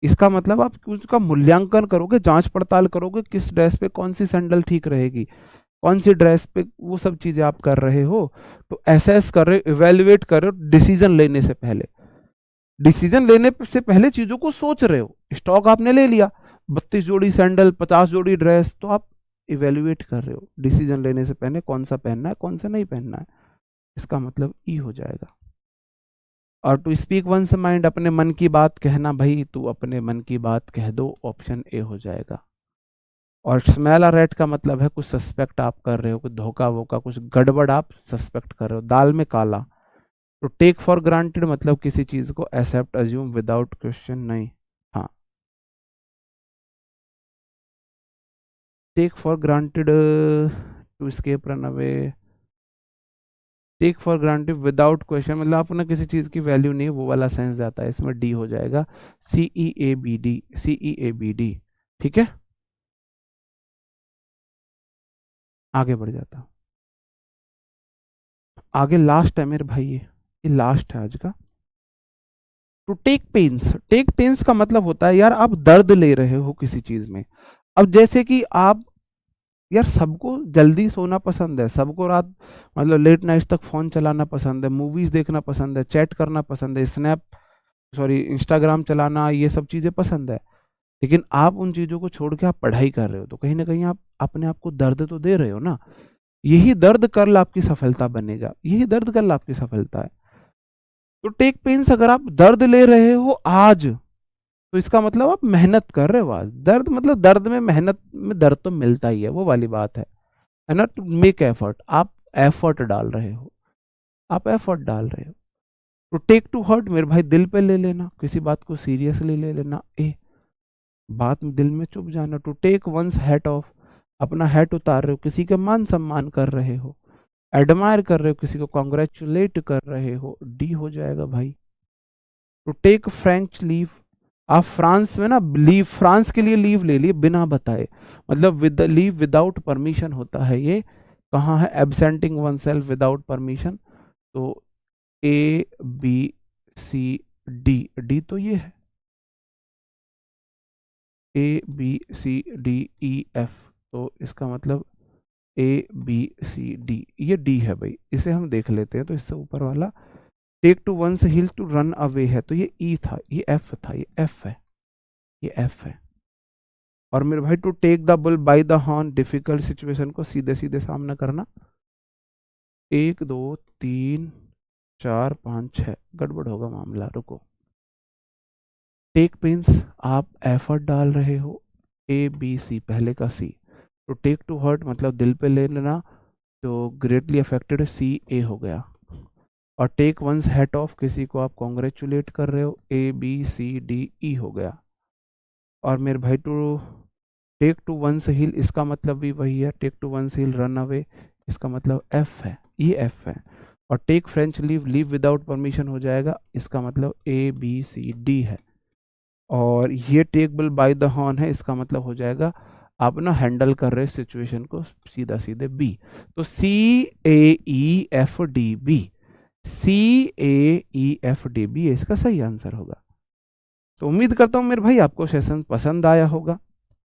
इसका मतलब आप उसका मूल्यांकन करोगे, जांच पड़ताल करोगे, किस ड्रेस पे कौन सी सैंडल ठीक रहेगी, कौन सी ड्रेस पे, वो सब चीजें आप कर रहे हो। तो एसेस कर रहे हो, इवेल्युएट कर रहे हो, डिसीजन लेने से पहले, डिसीजन लेने से पहले चीजों को सोच रहे हो। स्टॉक आपने ले लिया, 32 जोड़ी सैंडल, 50 जोड़ी ड्रेस, तो आप इवेल्युएट कर रहे हो डिसीजन लेने से पहले कौन सा पहनना है, कौन सा नहीं पहनना है। इसका मतलब ई हो जाएगा। और टू स्पीक वंस माइंड, अपने मन की बात कहना, भाई तू अपने मन की बात कह दो, ऑप्शन ए हो जाएगा। और स्मेल अ रैट का मतलब है कुछ सस्पेक्ट आप कर रहे हो, कुछ धोखा वोका, कुछ गड़बड़ आप सस्पेक्ट कर रहे हो, दाल में काला। तो टेक फॉर ग्रांटेड मतलब किसी चीज को एक्सेप्ट, अज्यूम, विदाउट क्वेश्चन नहीं। हाँ, take for granted, to escape, run away. Take for granted without question मतलब आपको ना किसी चीज की वैल्यू नहीं, वो वाला सेंस जाता है, इसमें डी हो जाएगा। CEABD, CEABD। ठीक है, आगे बढ़ जाता हूँ। आगे लास्ट है मेरे भाई, ये लास्ट है आज का। To take pains, take pains का मतलब होता है यार आप दर्द ले रहे हो किसी चीज में। अब जैसे कि आप, यार सबको जल्दी सोना पसंद है, सबको रात मतलब लेट नाइट तक फोन चलाना पसंद है, मूवीज देखना पसंद है, चैट करना पसंद है, स्नैप सॉरी इंस्टाग्राम चलाना, ये सब चीजें पसंद है। लेकिन आप उन चीजों को छोड़ के आप पढ़ाई कर रहे हो, तो कहीं ना कहीं आप अपने आप को दर्द तो दे रहे हो ना। यही दर्द कल आपकी सफलता बनेगा, यही दर्द कल आपकी सफलता है। तो टेक पेन्स, अगर आप दर्द ले रहे हो आज, तो इसका मतलब आप मेहनत कर रहे हो आज। दर्द मतलब दर्द में, मेहनत में दर्द तो मिलता ही है, वो वाली बात है ना। टू मेक एफर्ट, आप एफर्ट डाल रहे हो, आप एफर्ट डाल रहे हो। टू टेक टू हर्ट मेरे भाई दिल पे ले लेना, किसी बात को सीरियसली ले लेना, ए बात में दिल में चुप जाना। To take one's hat off, अपना हैट उतार रहे हो, किसी का मान सम्मान कर रहे हो, एडमायर कर रहे हो, किसी को कॉन्ग्रेचुलेट कर रहे हो, डी हो जाएगा भाई। टू टेक फ्रेंच लीव, आप फ्रांस में ना लीव, फ्रांस के लिए लीव ले लिए बिना बताए, मतलब विद लीव विदाउट परमिशन होता है ये। कहाँ है, absenting oneself without permission. तो ABCD, तो ये है ABCDEF, तो इसका मतलब ABCD, ये डी है भाई, इसे हम देख लेते हैं। तो इससे ऊपर वाला टेक टू वन से हिल टू रन अवे है, तो ये ई था, ये एफ था, ये एफ है, ये एफ है। और मेरे भाई to take the bull by the horn, difficult situation को सीधे सीधे सामना करना। 1 2 3 4 5 6, गड़बड़ होगा मामला, रुको। टेक पेन्स, आप एफर्ट डाल रहे हो, ABC, पहले का C। तो टेक टू हर्ट मतलब दिल पे ले लेना, तो ग्रेटली अफेक्टेड CA हो गया। और टेक वंस हेट ऑफ, किसी को आप कॉन्ग्रेचुलेट कर रहे हो, ABCDE हो गया। और मेरे भाई to take to one's heel, इसका मतलब भी वही है, take to one's heel run away, इसका मतलब F है, ये F है। और take French leave, leave without permission हो जाएगा, इसका मतलब ABCD है। और ये take bull by the horn है, इसका मतलब हो जाएगा आप ना हैंडल कर रहे सिचुएशन को, सीधा सीधे B। तो CAEFDB, CAEFDB इसका सही आंसर होगा। तो उम्मीद करता हूँ मेरे भाई आपको सेशन पसंद आया होगा।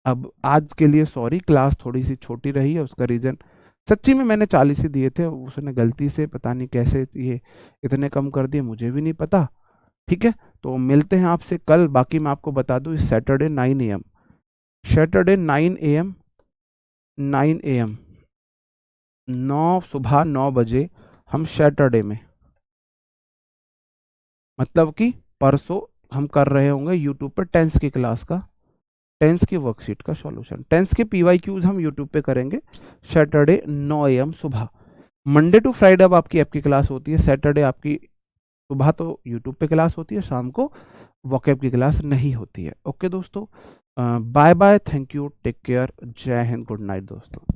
अब आज के लिए सॉरी, क्लास थोड़ी सी छोटी रही है, उसका रीज़न सच्ची में मैंने 40 ही दिए थे, उसने गलती से पता नहीं कैसे ये इतने कम कर दिए, मुझे भी नहीं पता। ठीक है, तो मिलते हैं आपसे कल। बाकी मैं आपको बता दूं, इस Saturday 9 AM, Saturday 9 AM, 9 AM, सुबह 9 बजे हम सैटरडे में, मतलब कि परसों हम कर रहे होंगे यूट्यूब पर टेंस की क्लास का, टेंस की वर्कशीट का सॉल्यूशन। टेंस के PYQs हम यूट्यूब पे करेंगे सैटरडे 9 AM सुबह। मंडे टू फ्राइडे अब आपकी ऐप की क्लास होती है, सैटरडे आपकी सुबह तो यूट्यूब पे क्लास होती है, शाम को वोकैब की क्लास नहीं होती है। ओके दोस्तों, bye bye, thank you, take care, Jai Hind, good night दोस्तों।